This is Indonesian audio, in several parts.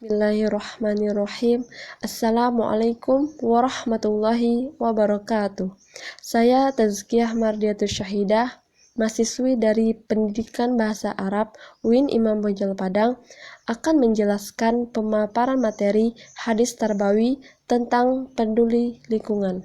Bismillahirrahmanirrahim. Assalamualaikum warahmatullahi wabarakatuh. Saya Tazkiyah Mardiatus Syahidah, mahasiswi dari Pendidikan Bahasa Arab UIN Imam Bonjol Padang, akan menjelaskan pemaparan materi hadis tarbawi tentang peduli lingkungan.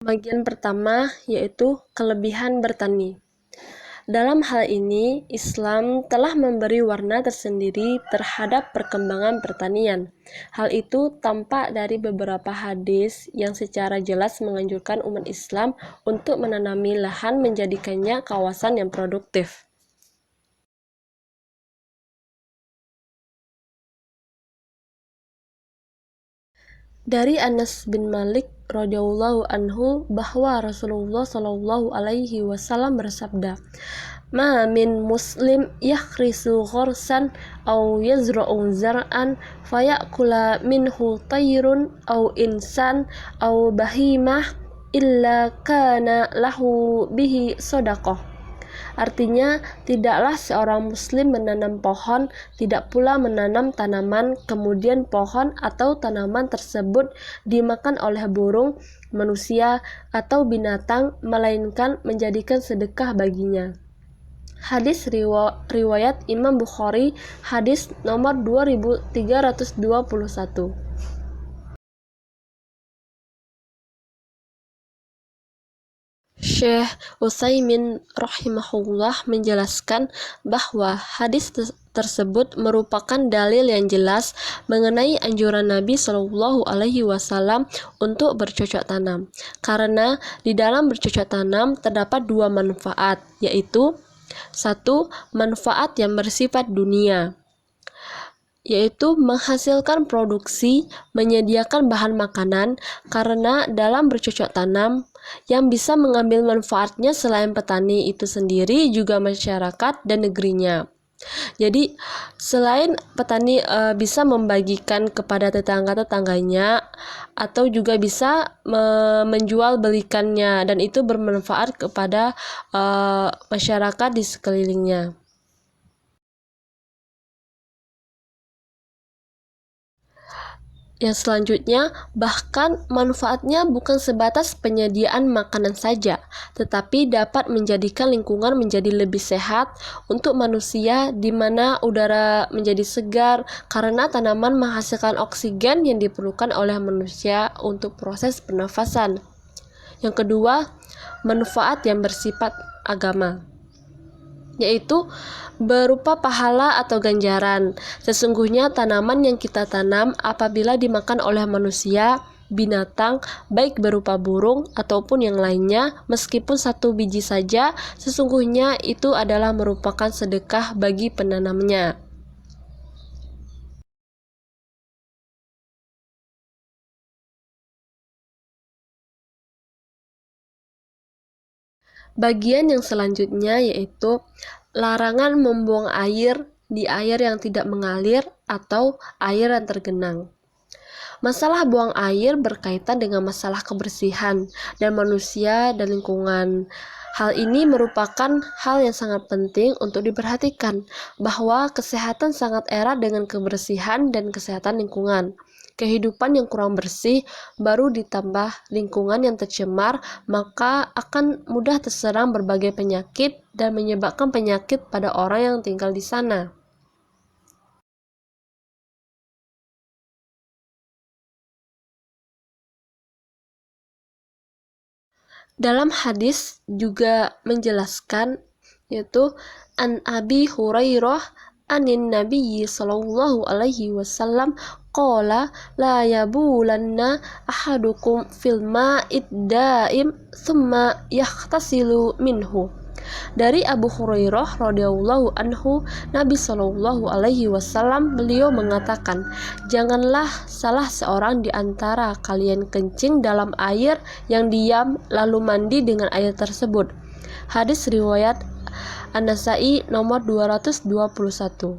Bagian pertama yaitu kelebihan bertani. Dalam hal ini, Islam telah memberi warna tersendiri terhadap perkembangan pertanian. Hal itu tampak dari beberapa hadis yang secara jelas menganjurkan umat Islam untuk menanami lahan menjadikannya kawasan yang produktif. Dari Anas bin Malik radhiyallahu anhu bahwa Rasulullah shallallahu alaihi wasallam bersabda, "Ma min muslim yakhrisu ghorsan aw yazra'u zar'an fayakula minhu tayrun aw insan aw bahimah illa kana lahu bihi shadaqah." Artinya, tidaklah seorang muslim menanam pohon, tidak pula menanam tanaman, kemudian pohon atau tanaman tersebut dimakan oleh burung, manusia, atau binatang, melainkan menjadikan sedekah baginya. Hadis riwayat Imam Bukhari, hadis nomor 2321. Syekh Utsaimin rahimahullah menjelaskan bahwa hadis tersebut merupakan dalil yang jelas mengenai anjuran Nabi Shallallahu alaihi wasallam untuk bercocok tanam. Karena di dalam bercocok tanam terdapat dua manfaat, yaitu satu, manfaat yang bersifat dunia, yaitu menghasilkan produksi, menyediakan bahan makanan, karena dalam bercocok tanam yang bisa mengambil manfaatnya selain petani itu sendiri juga masyarakat dan negerinya. Jadi selain petani bisa membagikan kepada tetangga-tetangganya atau juga bisa menjual belikannya, dan itu bermanfaat kepada masyarakat di sekelilingnya. Yang selanjutnya, bahkan manfaatnya bukan sebatas penyediaan makanan saja, tetapi dapat menjadikan lingkungan menjadi lebih sehat untuk manusia, di mana udara menjadi segar karena tanaman menghasilkan oksigen yang diperlukan oleh manusia untuk proses pernafasan. Yang kedua, manfaat yang bersifat agama, yaitu berupa pahala atau ganjaran. Sesungguhnya tanaman yang kita tanam apabila dimakan oleh manusia, binatang, baik berupa burung ataupun yang lainnya, meskipun satu biji saja, sesungguhnya itu adalah merupakan sedekah bagi penanamnya. Bagian yang selanjutnya yaitu larangan membuang air di air yang tidak mengalir atau air yang tergenang. Masalah buang air berkaitan dengan masalah kebersihan dan manusia dan lingkungan. Hal ini merupakan hal yang sangat penting untuk diperhatikan, bahwa kesehatan sangat erat dengan kebersihan dan kesehatan lingkungan. Kehidupan yang kurang bersih baru ditambah lingkungan yang tercemar, maka akan mudah terserang berbagai penyakit dan menyebabkan penyakit pada orang yang tinggal di sana. Dalam hadis juga menjelaskan, yaitu an Abi Hurairah anin Nabi sallallahu alaihi wasallam qala la yabulanna ahadukum fil ma'id daim thumma yahtasilu minhu. Dari Abu Hurairah radhiyallahu anhu, Nabi Shallallahu alaihi wasallam beliau mengatakan, "Janganlah salah seorang di antara kalian kencing dalam air yang diam lalu mandi dengan air tersebut." Hadis riwayat An-Nasa'i nomor 221.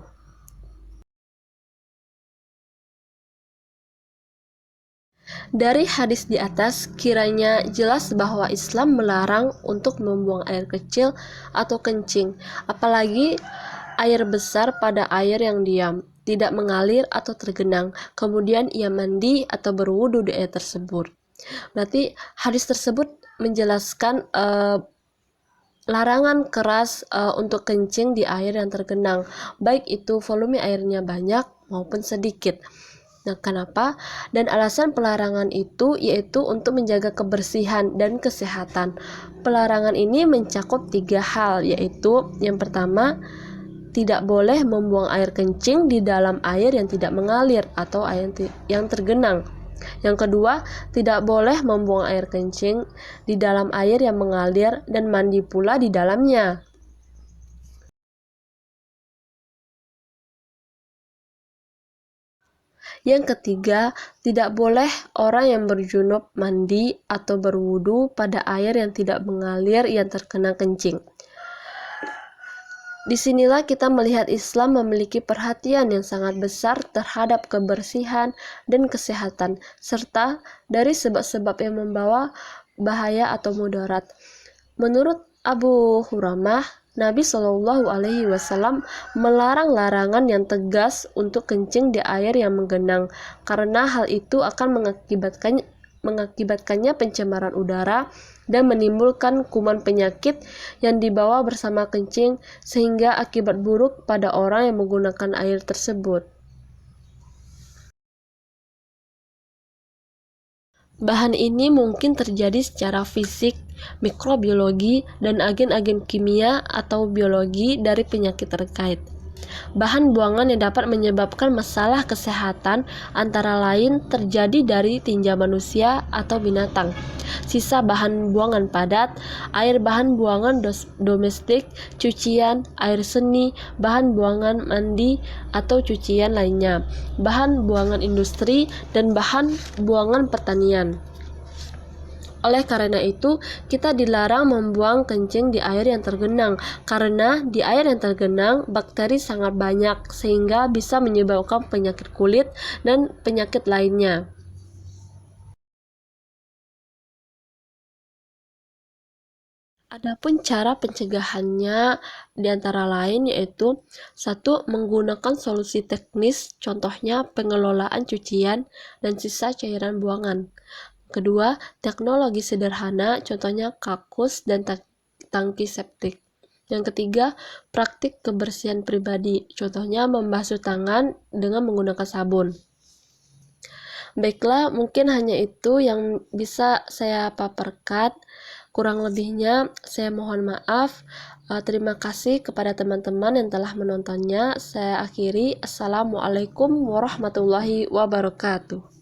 Dari hadis di atas, kiranya jelas bahwa Islam melarang untuk membuang air kecil atau kencing, apalagi air besar pada air yang diam, tidak mengalir atau tergenang. Kemudian ia mandi atau berwudu di air tersebut. Berarti hadis tersebut menjelaskan larangan keras untuk kencing di air yang tergenang, baik itu volume airnya banyak maupun sedikit. Nah, kenapa? Dan alasan pelarangan itu yaitu untuk menjaga kebersihan dan kesehatan. Pelarangan ini mencakup 3 hal, yaitu yang pertama, tidak boleh membuang air kencing di dalam air yang tidak mengalir atau air yang tergenang. Yang kedua, tidak boleh membuang air kencing di dalam air yang mengalir dan mandi pula di dalamnya. Yang ketiga, tidak boleh orang yang berjunub mandi atau berwudu pada air yang tidak mengalir yang terkena kencing. Disinilah kita melihat Islam memiliki perhatian yang sangat besar terhadap kebersihan dan kesehatan, serta dari sebab-sebab yang membawa bahaya atau mudarat. Menurut Abu Huramah, Nabi Shallallahu Alaihi Wasallam melarang larangan yang tegas untuk kencing di air yang menggenang, karena hal itu akan mengakibatkannya pencemaran udara dan menimbulkan kuman penyakit yang dibawa bersama kencing, sehingga akibat buruk pada orang yang menggunakan air tersebut. Bahan ini mungkin terjadi secara fisik, mikrobiologi, dan agen-agen kimia atau biologi dari penyakit terkait. Bahan buangan yang dapat menyebabkan masalah kesehatan antara lain terjadi dari tinja manusia atau binatang, sisa bahan buangan padat, air bahan buangan domestik, cucian, air seni, bahan buangan mandi atau cucian lainnya, bahan buangan industri, dan bahan buangan pertanian. Oleh karena itu, kita dilarang membuang kencing di air yang tergenang, karena di air yang tergenang bakteri sangat banyak sehingga bisa menyebabkan penyakit kulit dan penyakit lainnya. Adapun cara pencegahannya diantara lain yaitu 1. Menggunakan solusi teknis, contohnya pengelolaan cucian dan sisa cairan buangan. Kedua, teknologi sederhana, contohnya kakus dan tangki septik. Yang ketiga, praktik kebersihan pribadi, contohnya membasuh tangan dengan menggunakan sabun. Baiklah, mungkin hanya itu yang bisa saya paparkan. Kurang lebihnya, saya mohon maaf. Terima kasih kepada teman-teman yang telah menontonnya. Saya akhiri. Assalamualaikum warahmatullahi wabarakatuh.